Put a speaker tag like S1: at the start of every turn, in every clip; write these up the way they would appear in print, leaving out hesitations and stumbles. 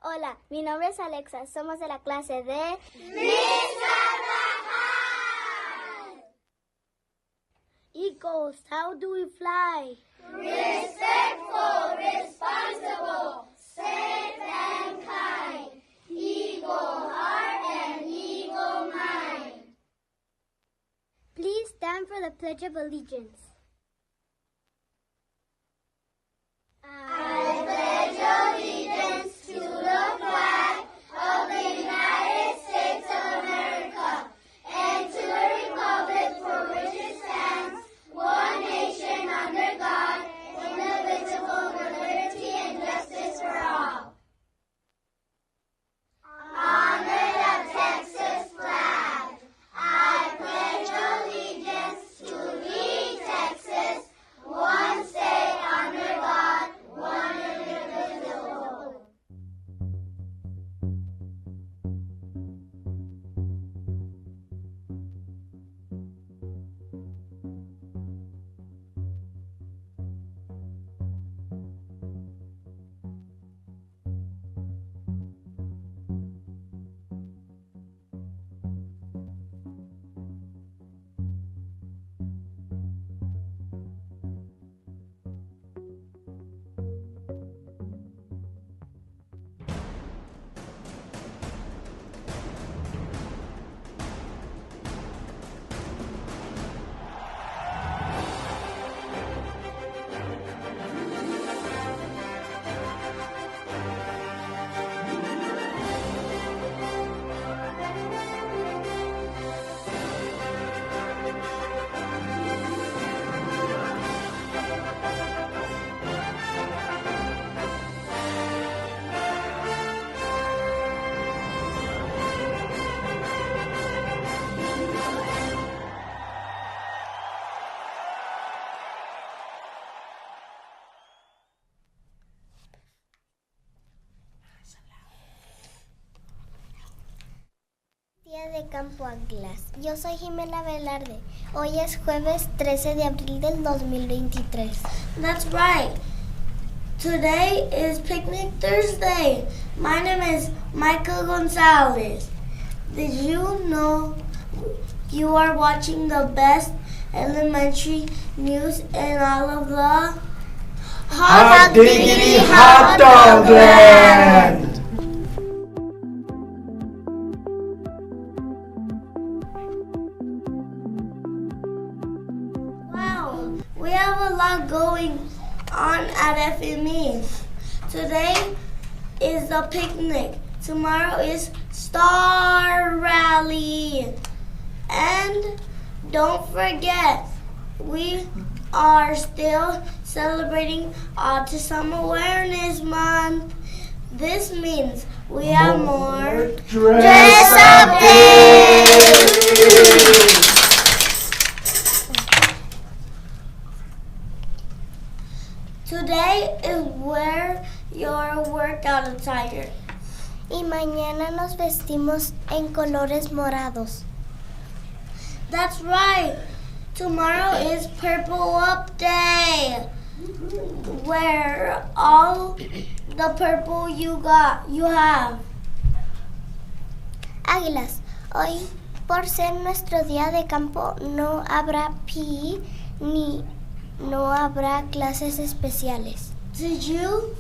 S1: Hola, mi nombre es Alexa. Somos de la clase de... Eagles, how do we fly?
S2: Respectful, responsible, safe and kind. Eagle heart and eagle mind.
S1: Please stand for the Pledge of Allegiance.
S2: I pledge allegiance to the flag of the United States of America and to the republic for which it stands, one nation under God, indivisible, with liberty and justice for all. Honor the Texas flag. I pledge allegiance to the Texas, one state under God, one indivisible.
S1: Día de Campo Águilas. Yo soy Jimena Velarde. Hoy es jueves 13 de abril del 2023.
S2: That's right. Today is Picnic Thursday. My name is Michael Gonzalez. Did you know you are watching the best elementary news in all of the
S3: Hot Diggity Hot Dog Land!
S2: Wow, we have a lot going on at FME. Today is the picnic. Tomorrow is Star Rally. And don't forget, we are still celebrating Autism Awareness Month. This means we have more
S3: Dress Up
S2: days. Today is wear your workout attire.
S1: Y mañana nos vestimos en colores morados.
S2: That's right. Tomorrow is Purple Up Day. Wear all the purple you have.
S1: Águilas, hoy por ser nuestro día de campo no habrá PE ni no habrá clases especiales.
S2: Did you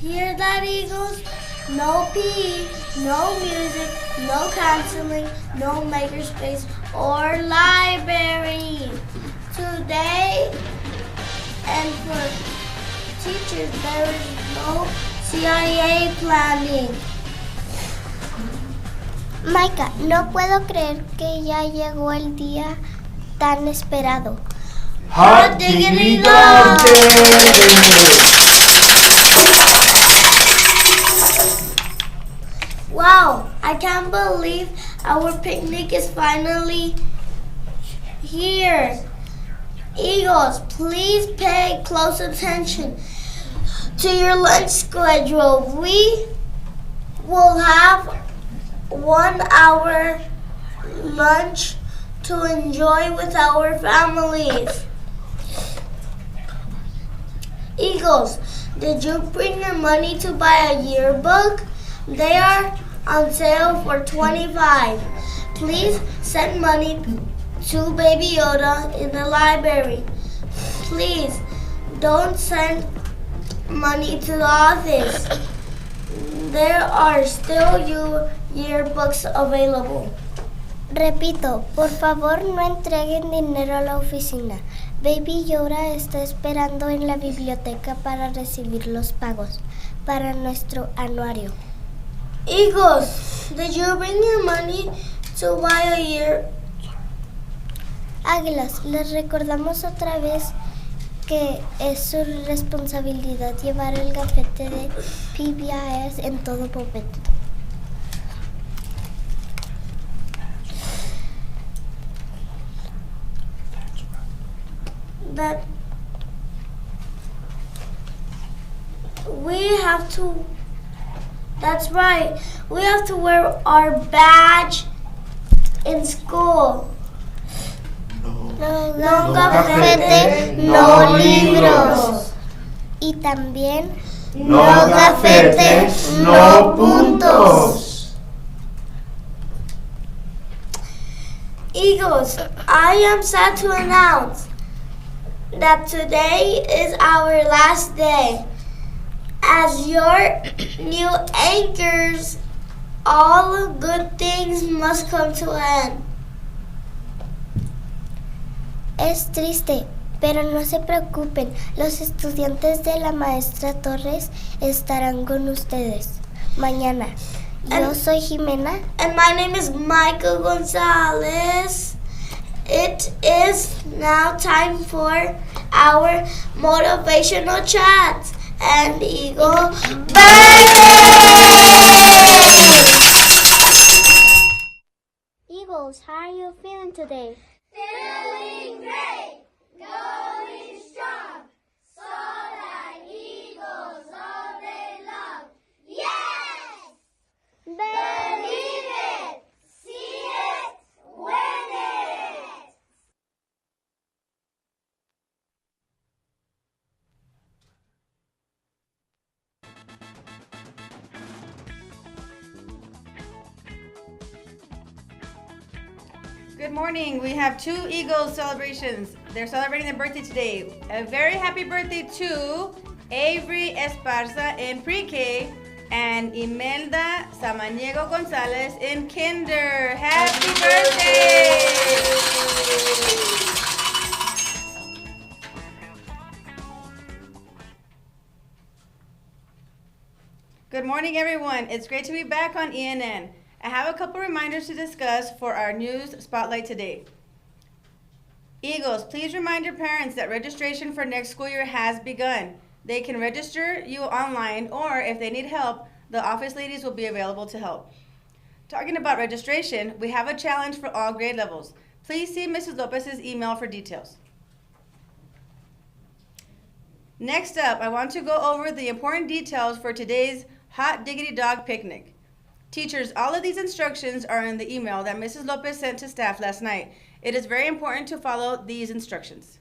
S2: hear that, Eagles? No PE, no music, no counseling, no makerspace or library. Today, and for teachers, there is no CIA planning.
S1: Maika, no puedo creer que ya llegó el día tan esperado.
S3: Hot Diggity Dog Day!
S2: Wow, I can't believe our picnic is finally here. Eagles, please pay close attention to your lunch schedule. We will have 1 hour lunch to enjoy with our families. Eagles, did you bring your money to buy a yearbook? They are on sale for $25. Please send money to Baby Yoda in the library. Please don't send money to the office. There are still yearbooks available.
S1: Repito, por favor no entreguen dinero a la oficina. Baby Yoda está esperando en la biblioteca para recibir los pagos para nuestro anuario.
S2: Eagles, did you bring your money to buy a year?
S1: Águilas, les recordamos otra vez que es su responsabilidad llevar el gafete de PBIS en todo momento.
S2: That we have to, that's right, we have to wear our badge in school.
S1: No gafete, no libros. Y también
S3: no gafete, no puntos.
S2: Eagles, I am sad to announce that today is our last day. As your new anchors, all good things must come to an end.
S1: Es triste, pero no se preocupen. Los estudiantes de la maestra Torres estarán con ustedes mañana. Yo soy Jimena.
S2: And my name is Michael Gonzalez. It is now time for our motivational chat. And Eagle
S1: Eagles, how are you feeling today?
S2: Feeling great, going strong, soar like eagles all day long. Yes! Believe it, see it, win it!
S4: Good morning. We have two Eagles celebrations. They're celebrating their birthday today. A very happy birthday to Avery Esparza in pre-K and Imelda Samaniego Gonzalez in kinder. Happy birthday! Good morning, everyone. It's great to be back on ENN. I have a couple reminders to discuss for our news spotlight today. Eagles, please remind your parents that registration for next school year has begun. They can register you online, or if they need help, the office ladies will be available to help. Talking about registration, we have a challenge for all grade levels. Please see Mrs. Lopez's email for details. Next up, I want to go over the important details for today's Hot Diggity Dog picnic. Teachers, all of these instructions are in the email that Mrs. Lopez sent to staff last night. It is very important to follow these instructions.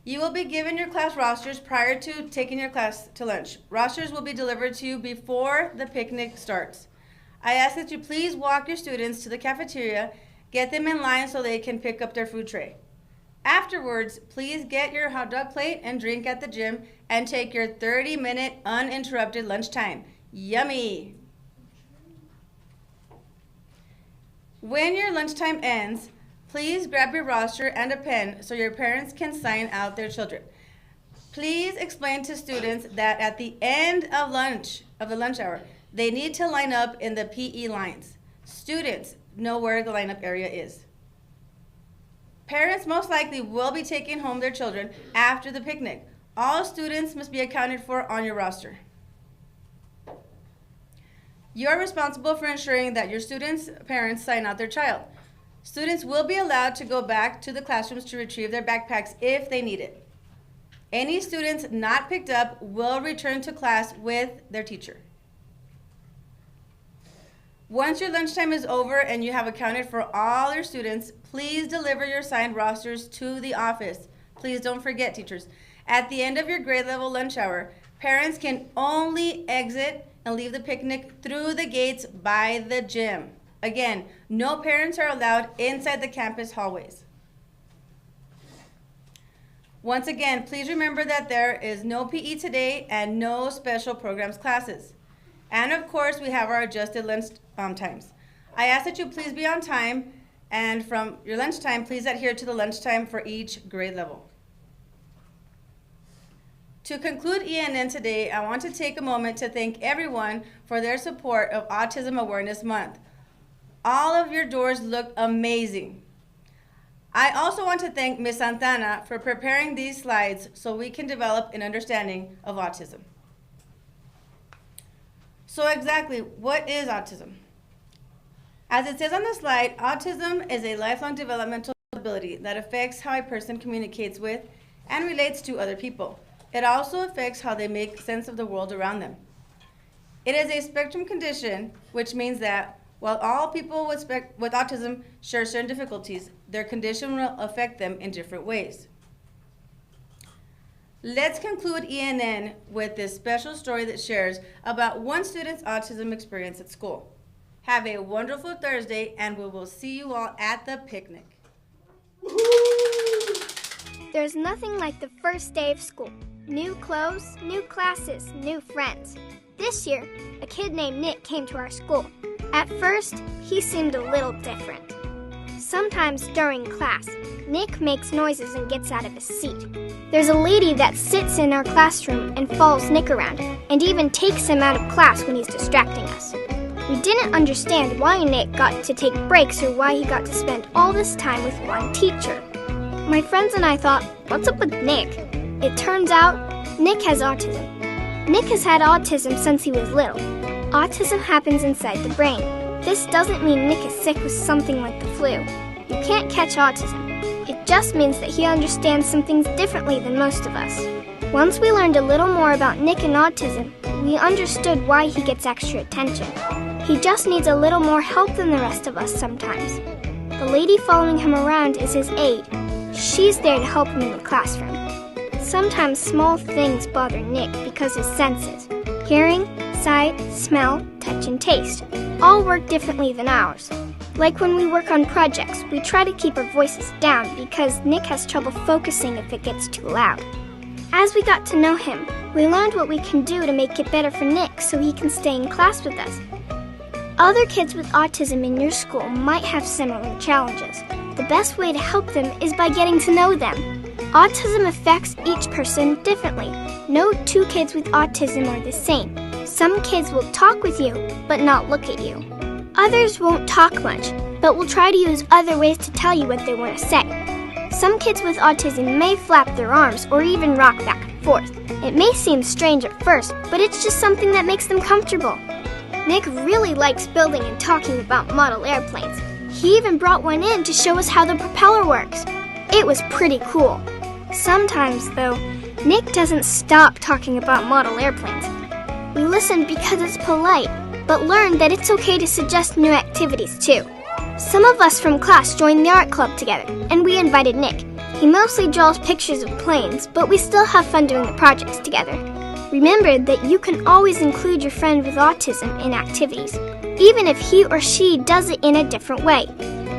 S4: You will be given your class rosters prior to taking your class to lunch. Rosters will be delivered to you before the picnic starts. I ask that you please walk your students to the cafeteria, get them in line so they can pick up their food tray. Afterwards, please get your hot dog plate and drink at the gym and take your 30-minute uninterrupted lunchtime. Yummy! When your lunchtime ends, please grab your roster and a pen so your parents can sign out their children. Please explain to students that at the end of the lunch hour, they need to line up in the PE lines. Students know where the lineup area is. Parents most likely will be taking home their children after the picnic. All students must be accounted for on your roster. You are responsible for ensuring that your students' parents sign out their child. Students will be allowed to go back to the classrooms to retrieve their backpacks if they need it. Any students not picked up will return to class with their teacher. Once your lunchtime is over and you have accounted for all your students, please deliver your signed rosters to the office. Please don't forget, teachers. At the end of your grade level lunch hour, parents can only exit and leave the picnic through the gates by the gym. Again, no parents are allowed inside the campus hallways. Once again, please remember that there is no PE today and no special programs classes. And of course, we have our adjusted lunch times. I ask that you please be on time, and from your lunchtime, please adhere to the lunchtime for each grade level. To conclude ENN today, I want to take a moment to thank everyone for their support of Autism Awareness Month. All of your doors look amazing. I also want to thank Ms. Santana for preparing these slides so we can develop an understanding of autism. So exactly, what is autism? As it says on the slide, autism is a lifelong developmental ability that affects how a person communicates with and relates to other people. It also affects how they make sense of the world around them. It is a spectrum condition, which means that while all people with autism share certain difficulties, their condition will affect them in different ways. Let's conclude ENN with this special story that shares about one student's autism experience at school. Have a wonderful Thursday, and we will see you all at the picnic.
S5: There's nothing like the first day of school. New clothes, new classes, new friends. This year, a kid named Nick came to our school. At first, he seemed a little different. Sometimes during class, Nick makes noises and gets out of his seat. There's a lady that sits in our classroom and follows Nick around, and even takes him out of class when he's distracting us. We didn't understand why Nick got to take breaks or why he got to spend all this time with one teacher. My friends and I thought, what's up with Nick? It turns out, Nick has autism. Nick has had autism since he was little. Autism happens inside the brain. This doesn't mean Nick is sick with something like the flu. You can't catch autism. It just means that he understands some things differently than most of us. Once we learned a little more about Nick and autism, we understood why he gets extra attention. He just needs a little more help than the rest of us sometimes. The lady following him around is his aide. She's there to help him in the classroom. Sometimes small things bother Nick because his senses, hearing, sight, smell, touch, and taste, all work differently than ours. Like when we work on projects, we try to keep our voices down because Nick has trouble focusing if it gets too loud. As we got to know him, we learned what we can do to make it better for Nick so he can stay in class with us. Other kids with autism in your school might have similar challenges. The best way to help them is by getting to know them. Autism affects each person differently. No two kids with autism are the same. Some kids will talk with you, but not look at you. Others won't talk much, but will try to use other ways to tell you what they want to say. Some kids with autism may flap their arms or even rock back and forth. It may seem strange at first, but it's just something that makes them comfortable. Nick really likes building and talking about model airplanes. He even brought one in to show us how the propeller works. It was pretty cool. Sometimes, though, Nick doesn't stop talking about model airplanes. We listen because it's polite, but learn that it's okay to suggest new activities too. Some of us from class joined the art club together, and we invited Nick. He mostly draws pictures of planes, but we still have fun doing the projects together. Remember that you can always include your friend with autism in activities, even if he or she does it in a different way.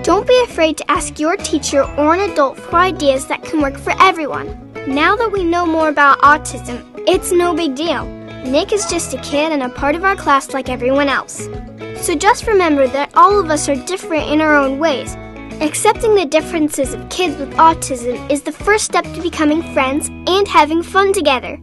S5: Don't be afraid to ask your teacher or an adult for ideas that can work for everyone. Now that we know more about autism, it's no big deal. Nick is just a kid and a part of our class like everyone else. So just remember that all of us are different in our own ways. Accepting the differences of kids with autism is the first step to becoming friends and having fun together.